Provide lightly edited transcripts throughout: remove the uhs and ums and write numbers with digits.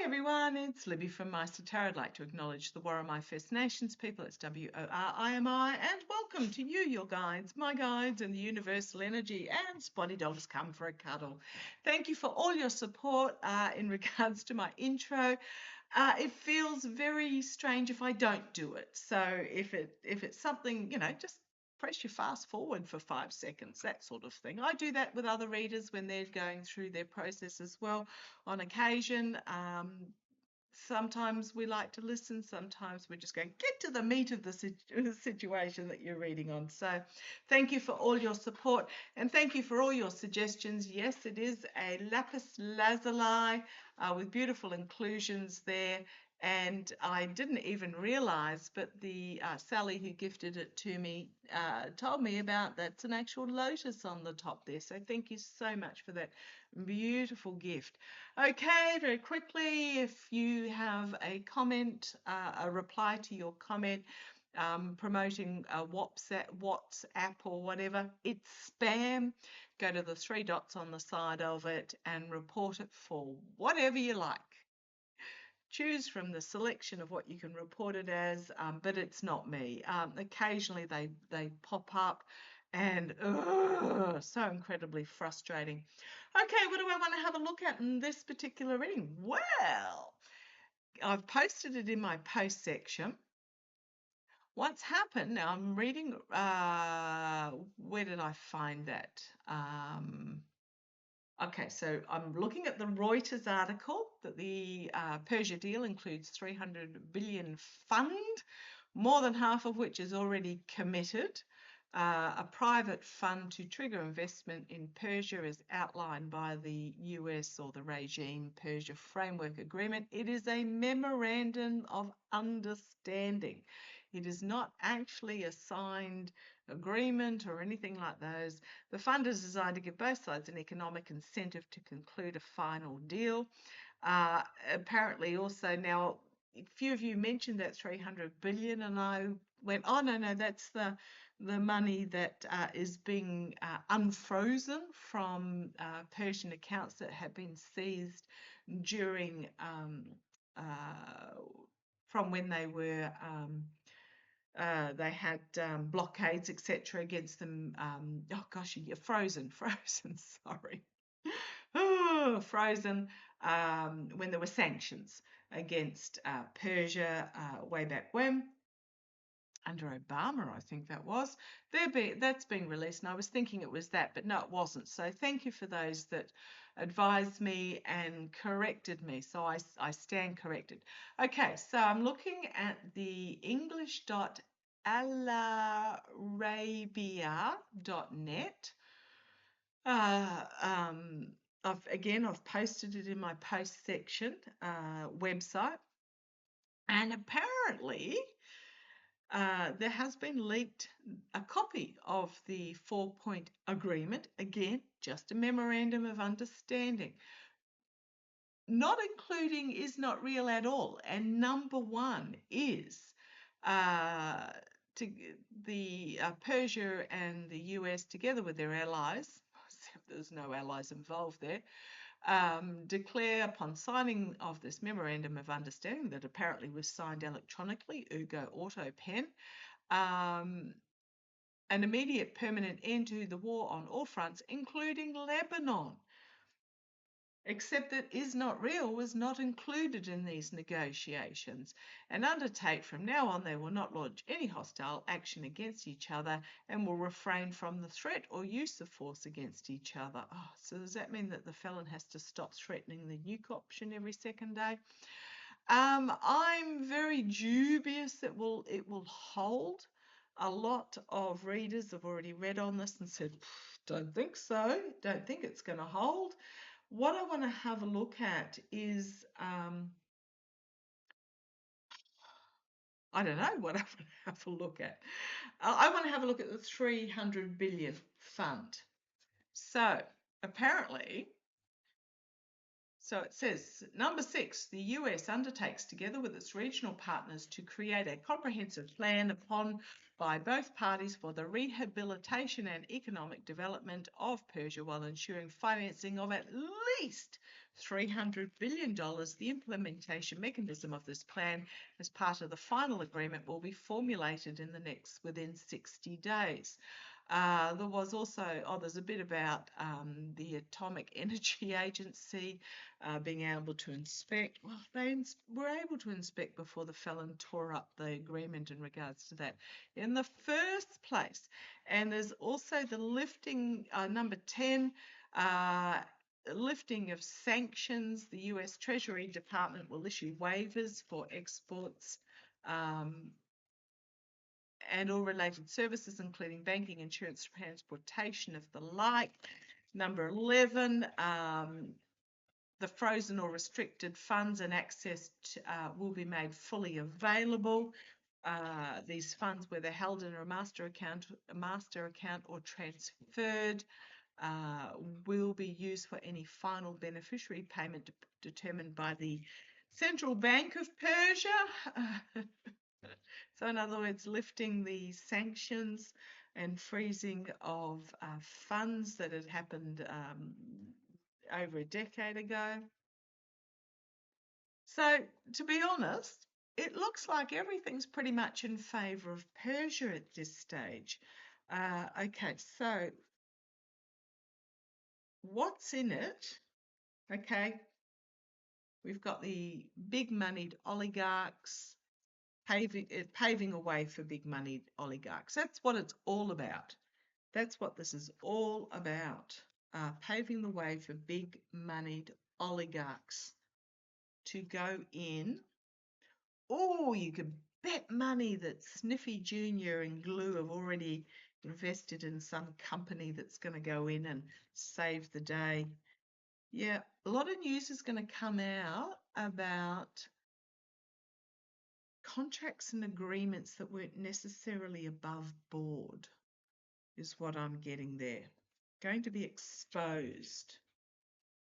everyone, it's Libby from Maighstir Tarot. I'd like to acknowledge the Worimi First Nations people. It's W-O-R-I-M-I, and welcome to you, your guides, my guides, and the universal energy, and spotty dogs come for a cuddle. Thank you for all your support in regards to my intro. It feels very strange if I don't do it. So if it's something, just press your fast forward for 5 seconds, that sort of thing. I do that with other readers when they're going through their process as well on occasion. Sometimes we like to listen, sometimes we're just going, get to the meat of the situation that you're reading on. So thank you for all your support and thank you for all your suggestions. Yes, it is a lapis lazuli with beautiful inclusions there. And I didn't even realize, but the Sally who gifted it to me told me about that's an actual lotus on the top there. So thank you so much for that beautiful gift. Okay, very quickly, if you have a comment, a reply to your comment, promoting a WhatsApp or whatever, it's spam. Go to the 3 dots on the side of it and report it for whatever you like. Choose from the selection of what you can report it as, but it's not me. Occasionally they pop up and so incredibly frustrating. Okay, what do I want to have a look at in this particular reading? Well, I've posted it in my post section. What's happened, now I'm reading, where did I find that? Okay, so I'm looking at the Reuters article that the Persia deal includes 300 billion fund, more than half of which is already committed. A private fund to trigger investment in Persia is outlined by the US or the regime Persia Framework Agreement. It is a memorandum of understanding. It is not actually a signed agreement or anything like those. The fund is designed to give both sides an economic incentive to conclude a final deal. Apparently also now, a few of you mentioned that 300 billion and I went, oh no, that's the money that is being unfrozen from Persian accounts that have been seized during from when they were they had blockades, etc., against them. Oh gosh, you're frozen, sorry. Frozen when there were sanctions against Persia way back when. Under Obama, I think that was. That's being released, and I was thinking it was that, but no, it wasn't. So thank you for those that advised me and corrected me. So I stand corrected. Okay, so I'm looking at the english.alarabia.net. I've posted it in my post section website, and apparently there has been leaked a copy of the 4-point agreement. Again, just a memorandum of understanding. Not including is not real at all. And number one is Persia and the US, together with their allies, there's no allies involved there, declare upon signing of this memorandum of understanding that apparently was signed electronically, ergo auto pen, an immediate permanent end to the war on all fronts, including Lebanon. Except that is not real was not included in these negotiations, and undertake from now on they will not launch any hostile action against each other and will refrain from the threat or use of force against each other. Oh, so does that mean that the felon has to stop threatening the nuke option every second day? I'm very dubious that it will hold. A lot of readers have already read on this and said, don't think so, don't think it's going to hold. What I want to have a look at is, I don't know what I want to have a look at. I want to have a look at the 300 billion fund. So apparently, so it says, number 6, the US undertakes together with its regional partners to create a comprehensive plan upon by both parties for the rehabilitation and economic development of Persia while ensuring financing of at least $300 billion. The implementation mechanism of this plan as part of the final agreement will be formulated within 60 days. There was also, there's a bit about the Atomic Energy Agency being able to inspect. Well, they were able to inspect before the felon tore up the agreement in regards to that in the first place. And there's also the lifting, number 10, lifting of sanctions. The US Treasury Department will issue waivers for exports and all related services, including banking, insurance, transportation of the like. Number 11, the frozen or restricted funds and access will be made fully available. These funds, whether held in a master account or transferred, will be used for any final beneficiary payment determined by the Central Bank of Persia. So in other words, lifting the sanctions and freezing of funds that had happened over a decade ago. So to be honest, it looks like everything's pretty much in favour of Persia at this stage. Okay, so what's in it? Okay, we've got the big moneyed oligarchs paving a way for big moneyed oligarchs. That's what it's all about. That's what this is all about. Paving the way for big moneyed oligarchs to go in. Oh, you could bet money that Sniffy Jr. and Glue have already invested in some company that's going to go in and save the day. Yeah, a lot of news is going to come out about contracts and agreements that weren't necessarily above board, is what I'm getting there. Going to be exposed.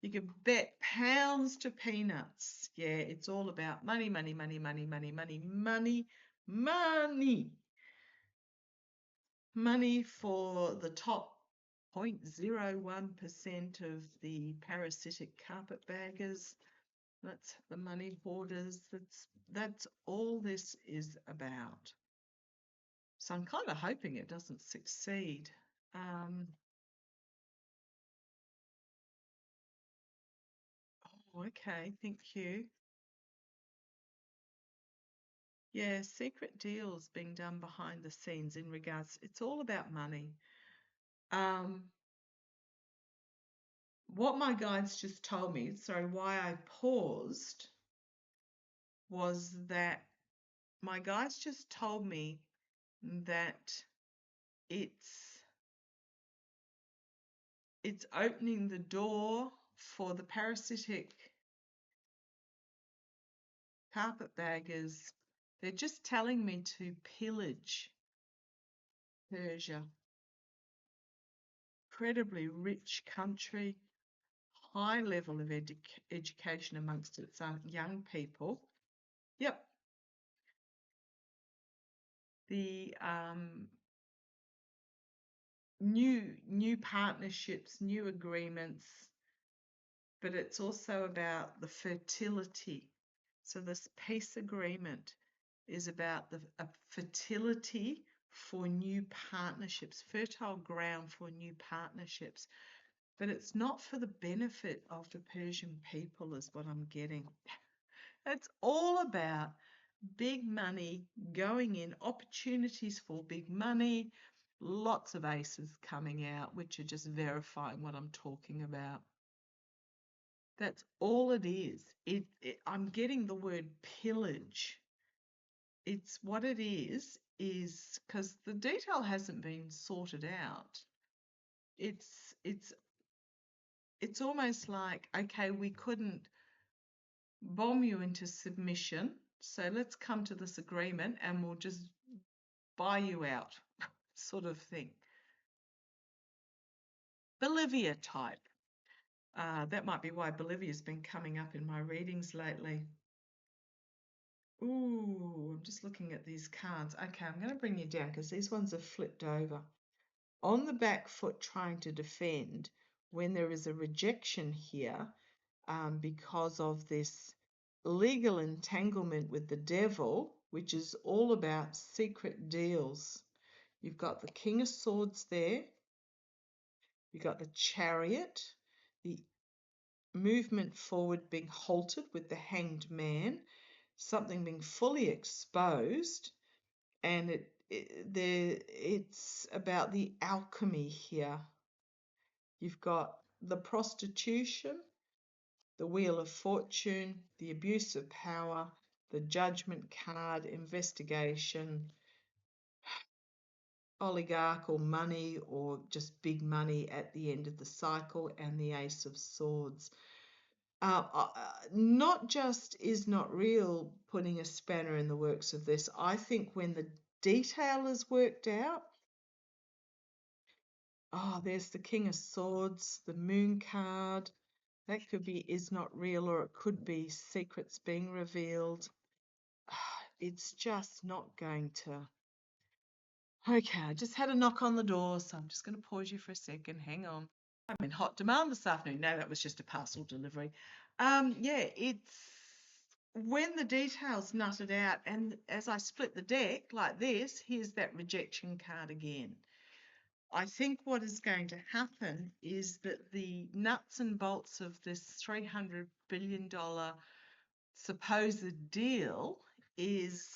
You can bet pounds to peanuts. Yeah, it's all about money, money, money, money, money, money, money, money. Money for the top 0.01% of the parasitic carpetbaggers. That's the money hoarders. That's all this is about. So I'm kind of hoping it doesn't succeed. Okay, thank you. Yeah, secret deals being done behind the scenes in regards, it's all about money. What my guides just told me, sorry, why I paused, was that my guides just told me that it's opening the door for the parasitic carpetbaggers. They're just telling me to pillage Persia. Incredibly rich country, high level of education amongst its young people. Yep. The new partnerships, new agreements, but it's also about the fertility. So this peace agreement is about the fertility for new partnerships, fertile ground for new partnerships. But it's not for the benefit of the Persian people, is what I'm getting. It's all about big money going in, opportunities for big money, lots of aces coming out, which are just verifying what I'm talking about. That's all it is. I'm getting the word pillage. It's what it is because the detail hasn't been sorted out. It's almost like, okay, we couldn't bomb you into submission, so let's come to this agreement and we'll just buy you out, sort of thing. Bolivia type. That might be why Bolivia's been coming up in my readings lately. Ooh, I'm just looking at these cards. Okay, I'm going to bring you down because these ones are flipped over. On the back foot trying to defend, when there is a rejection here, because of this legal entanglement with the devil, which is all about secret deals. You've got the King of Swords there. You've got the Chariot, the movement forward being halted with the Hanged Man, something being fully exposed, and it's about the alchemy here. You've got the prostitution, the Wheel of Fortune, the abuse of power, the Judgment card, investigation, oligarchical money or just big money at the end of the cycle, and the Ace of Swords. Not just is not real putting a spanner in the works of this. I think when the detail is worked out, there's the King of Swords, the Moon card. That could be is not real, or it could be secrets being revealed. It's just not going to. Okay, I just had a knock on the door, so I'm just going to pause you for a second. Hang on. I'm in hot demand this afternoon. No, that was just a parcel delivery. Yeah, it's when the details nutted out, and as I split the deck like this, here's that rejection card again. I think what is going to happen is that the nuts and bolts of this $300 billion supposed deal is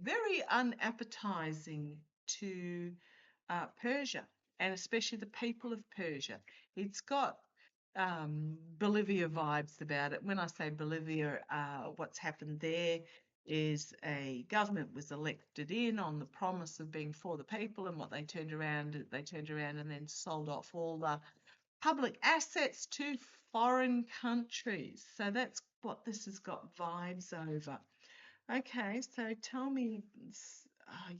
very unappetizing to Persia, and especially the people of Persia. It's got Bolivia vibes about it. When I say Bolivia, what's happened there is a government was elected in on the promise of being for the people, and what they turned around and then sold off all the public assets to foreign countries. So that's what this has got vibes over. Okay, so tell me,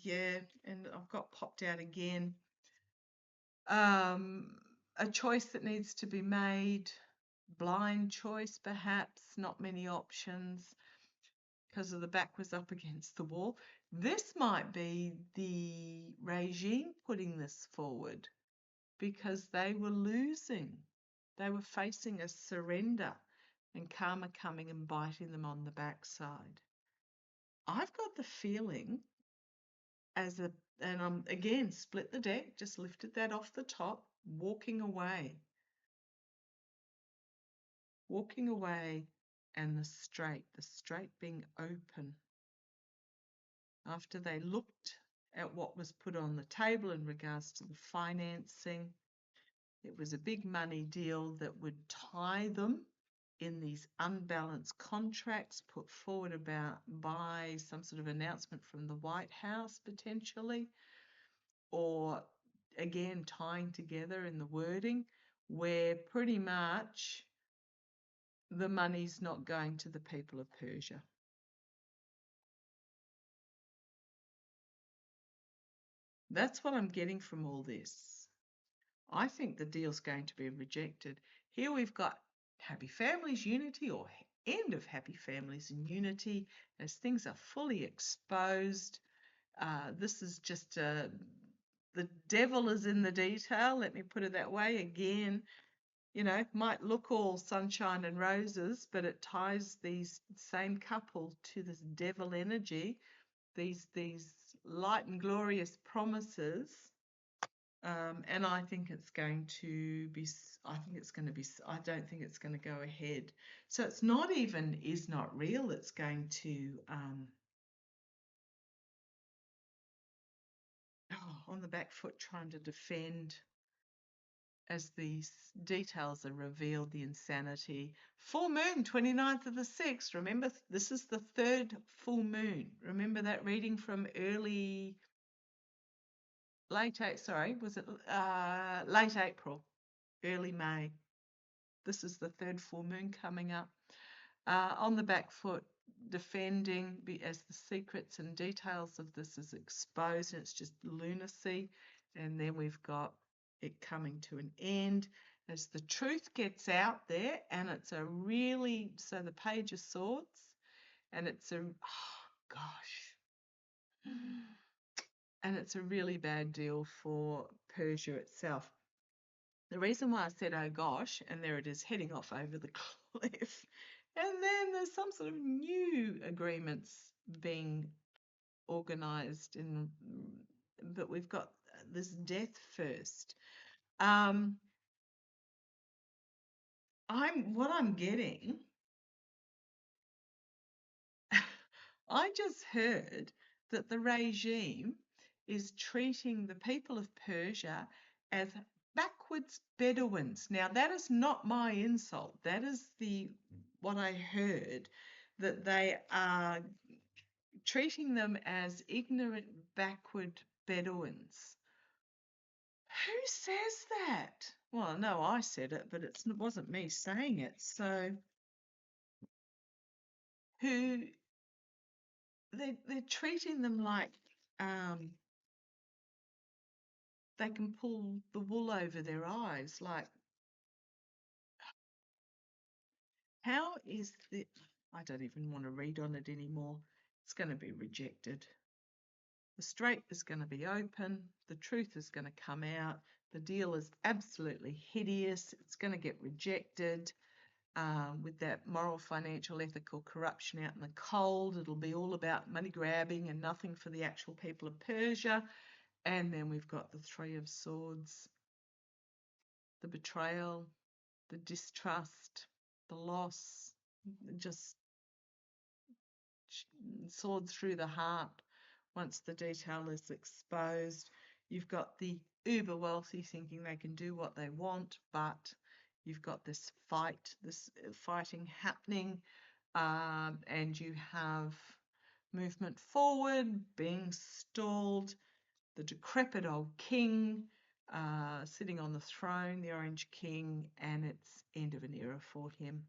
yeah, and I've got popped out again. A choice that needs to be made, blind choice perhaps, not many options because of the back was up against the wall. This might be the regime putting this forward because they were losing. They were facing a surrender and karma coming and biting them on the backside. I've got the feeling and I'm again split the deck, just lifted that off the top, walking away, and the straight being open. After they looked at what was put on the table in regards to the financing, it was a big money deal that would tie them in these unbalanced contracts put forward by some sort of announcement from the White House potentially, or again tying together in the wording where pretty much the money's not going to the people of Persia. That's what I'm getting from all this. I think the deal's going to be rejected. Here we've got happy families unity, or end of happy families and unity, as things are fully exposed. This is just the devil is in the detail, let me put it that way. Again, might look all sunshine and roses, but it ties these same couple to this devil energy, these light and glorious promises. And I think it's going to be, I don't think it's going to go ahead. So it's not even is not real. It's going to, on the back foot, trying to defend as these details are revealed, the insanity. Full moon, 29th of the 6th. Remember, this is the third full moon. Remember that reading from late April, early May. This is the third full moon coming up. On the back foot, defending as the secrets and details of this is exposed, and it's just lunacy. And then we've got it coming to an end as the truth gets out there, and it's a really, so the Page of Swords, and it's and it's a really bad deal for Persia itself. The reason why I said, oh gosh, and there it is heading off over the cliff. And then there's some sort of new agreements being organised, but we've got this death first. What I'm getting, I just heard that the regime is treating the people of Persia as backwards Bedouins. Now, that is not my insult. That is what I heard, that they are treating them as ignorant, backward Bedouins. Who says that? Well, no, I said it, but it wasn't me saying it. So, who they're treating them like they can pull the wool over their eyes. Like, how is the? I don't even want to read on it anymore. It's going to be rejected. The straight is going to be open. The truth is going to come out. The deal is absolutely hideous. It's going to get rejected. With that moral, financial, ethical corruption out in the cold. It'll be all about money grabbing and nothing for the actual people of Persia. And then we've got the Three of Swords, the betrayal, the distrust, the loss, just swords through the heart once the detail is exposed. You've got the uber wealthy thinking they can do what they want, but you've got this fighting happening, and you have movement forward being stalled, the decrepit old king sitting on the throne, the Orange King, and it's end of an era for him.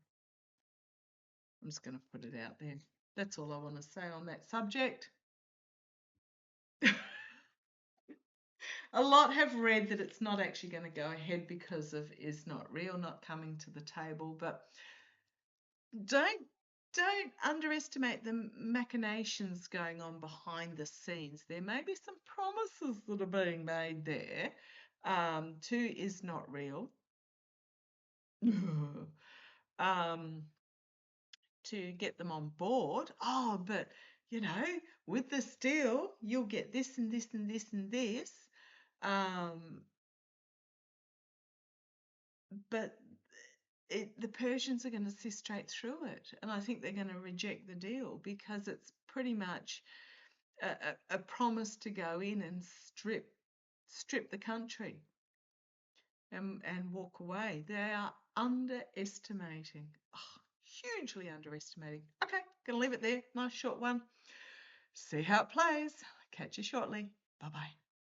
I'm just going to put it out there. That's all I want to say on that subject. A lot have read that it's not actually going to go ahead because of is not real not coming to the table, but don't underestimate the machinations going on behind the scenes. There may be some promises that are being made there. Two is not real. To get them on board. Oh, but with this deal, you'll get this and this and this and this. But the Persians are going to see straight through it, and I think they're going to reject the deal because it's pretty much a promise to go in and strip the country and walk away. They are underestimating, hugely underestimating. Okay, going to leave it there. Nice short one. See how it plays. Catch you shortly. Bye-bye.